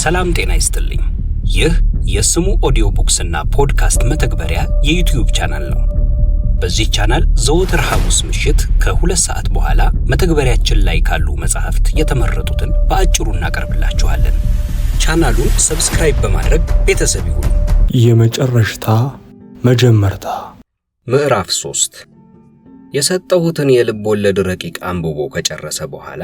ሰላም ጤና ይስጥልኝ። ይህ የስሙ ኦዲዮ ቡክስ እና ፖድካስት መተግበሪያ የዩቲዩብ ቻናል ነው። በዚህ ቻናል ዘወትር ሐሙስ ምሽት ከ2 ሰዓት በኋላ መተግበሪያችን ላይ ካሉ መጻሕፍት የተመረጡትን በአጭሩ እናቀርብላችኋለን። ቻናሉን ሰብስክራይብ በማድረግ ቤተሰብ ይሁኑ። የመጨረሻ መጀመርታ ምዕራፍ 3 የሰጠሁትን የልብ ወለድ ረቂቅ አንብቦ ከጨረሰ በኋላ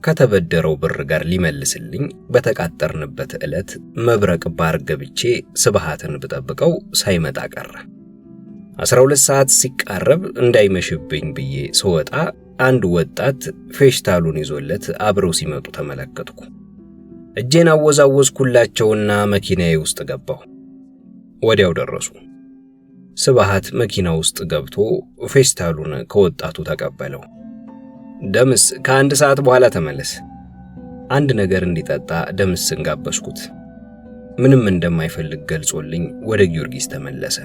ከተበደረው ብር ጋር ሊመልስልኝ በተቃጠርንበት ዕለት መብረቅ ባር ገብቼ ስብሃትን ብጠብቀው ሳይመጣ ቀረ። 12 ሰዓት ሲቃረብ እንዳይመሽብኝ ብዬ ስወጣ አንድ ወጣት ፌሽታሉን ይዞለት አብረው ሲመጡ ተመለከትኩ። እጄን አወዛወዝኩላቸውና መኪናዬ ውስጥ ገባሁ። ወዲያው ደረሱ። ስብሃት መኪና ውስጥ ገብቶ ፌሽታሉን ከወጣቱ ተቀበለው። ደምስ ከ1 ሰዓት በኋላ ተመለስ። አንድ ነገር እንዲጠጣ ደምስን ጋበዝኩት። ምንም እንደማይፈልግ ገልጾልኝ ወደ ጊዮርጊስ ተመለሰ።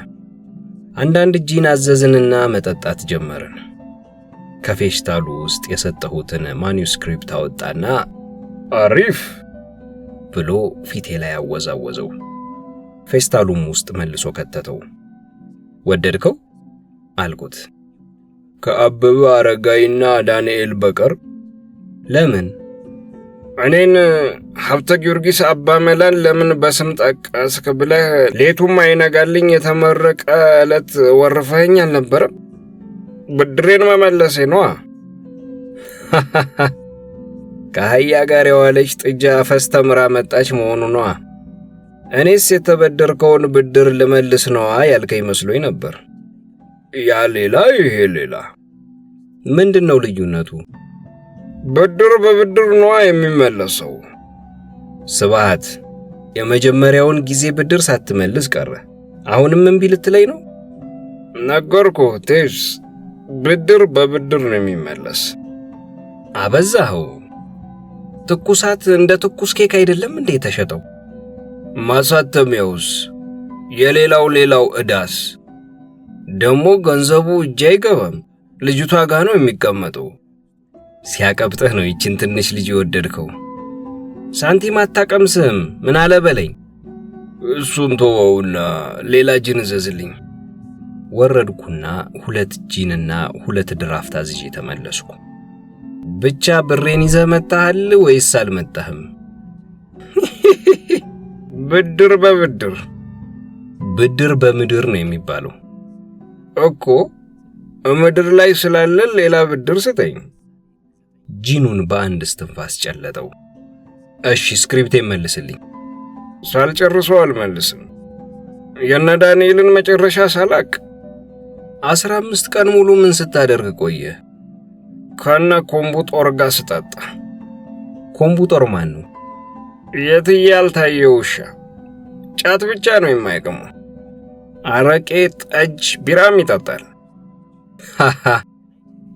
አንዳንድ ጂን አዘዝንና መጠጣት ጀመርን። ከፌሽታሉ ውስጥ የሰጠሁትን ማኑስክሪፕት አወጣና አሪፍ ብሎ ፊቴ ላይ አወዛወዘው። ፌሽታሉም ውስጥ መልሶ ከተተው። ወደድከው አልኩት። ከአበበ አረጋይና ዳንኤል በቀር። ለምን? እኔን ሀብተ ጊዮርጊስ አባ መላን ለምን በስም ጠቀስክ ብለህ ሌቱም አይነጋልኝ የተመረቀ ዕለት ወርፈኸኝ አልነበረም? ብድሬን መመለሴ ነዋ። ከአህያ ጋር የዋለች ጥጃ ፈስ ተምራ መጣች መሆኑ ነዋ። እኔስ የተበደርከውን ብድር ልመልስ ነዋ ያልከኝ መስሎኝ ነበር። ያ ሌላ ይሄ ሌላ። ምንድነው ልዩነቱ? ብድር በብድር ነዋ የሚመለሰው። ስብሃት የመጀመሪያውን ጊዜ ብድር ሳትመልስ ቀረ። አሁንም እምቢ ልትለኝ ነው? ነገርኩህ ቴስ፣ ብድር በብድር ነው የሚመለስ። አበዛኸው። ትኩሳት እንደ ትኩስ ኬክ አይደለም እንዴ ተሸጠው? ማሳተሚያውስ የሌላው ዕዳስ? ደሞ ገንዘቡ እጅ አይገባም፣ ልጅቷ ጋር ነው የሚቀመጠው። ሲያቀብጥህ ነው ይችን ትንሽ ልጅ የወደድከው። ሳንቲም አታቀምስም ምን አለ በለኝ። እሱን ተወውና ሌላ ጂን እዘዝልኝ። ወረድኩና 2 ጂንና 2 ድራፍት አዝዤ ተመለስኩ። ብቻ ብሬን ይዘህ መጣሃል ወይስ አልመጣህም? ብድር በብድር ብድር በምድር ነው የሚባለው እኮ። ምድር ላይ ስላለ ሌላ ብድር ስጠኝ። ጂኑን በአንድ እስትንፋስ ጨለጠው። እሺ ስክሪፕቴን መልስልኝ። ሳልጨርሰው አልመልስም። የነ ዳንኤልን መጨረሻ ሳላቅ 15 ቀን ሙሉ ምን ስታደርግ ቆየ? ከነ ኮምቡጦር ጋር ስጠጣ። ኮምቡጦር ማን ነው? የትዬ ያልታየው ውሻ። ጫት ብቻ ነው የማይቀመው። አረቄ፣ ጠጅ፣ ቢራም ይጠጣል። ሃሃ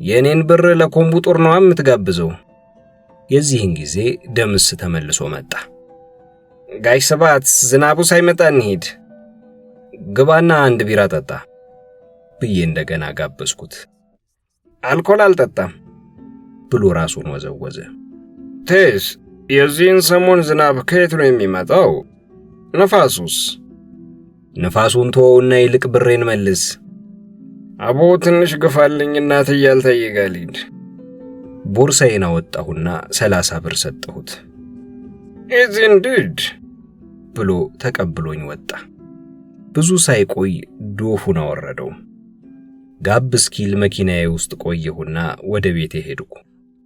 የኔን ብር ለኮምቡጦር ነው የምትጋብዘው? የዚህን ጊዜ ደምስ ተመልሶ መጣ። ጋሽ ስብሃት ዝናቡ ሳይመጣ እንሂድ፣ ግባና 1 ቢራ ጠጣ ብዬ እንደገና ጋበዝኩት። አልኮል አልጠጣም ብሎ ራሱን ወዘወዘ። ቴስ የዚህን ሰሞን ዝናብ ከየት ነው የሚመጣው? ነፋሱስ? ነፋሱን ተወውና ይልቅ ብሬን መልስ። አቦ ትንሽ ግፋልኝ እናትዬ ያልታየጋሊድ። ቦርሳዬን አወጣሁና 30 ብር ሰጠሁት። ኢንዲድ ብሎ ተቀብሎኝ ወጣ። ብዙ ሳይቆይ ዶፉን አወረደው። ጋብ እስኪል መኪናዬ ውስጥ ቆየሁና ወደ ቤቴ ሄድኩ።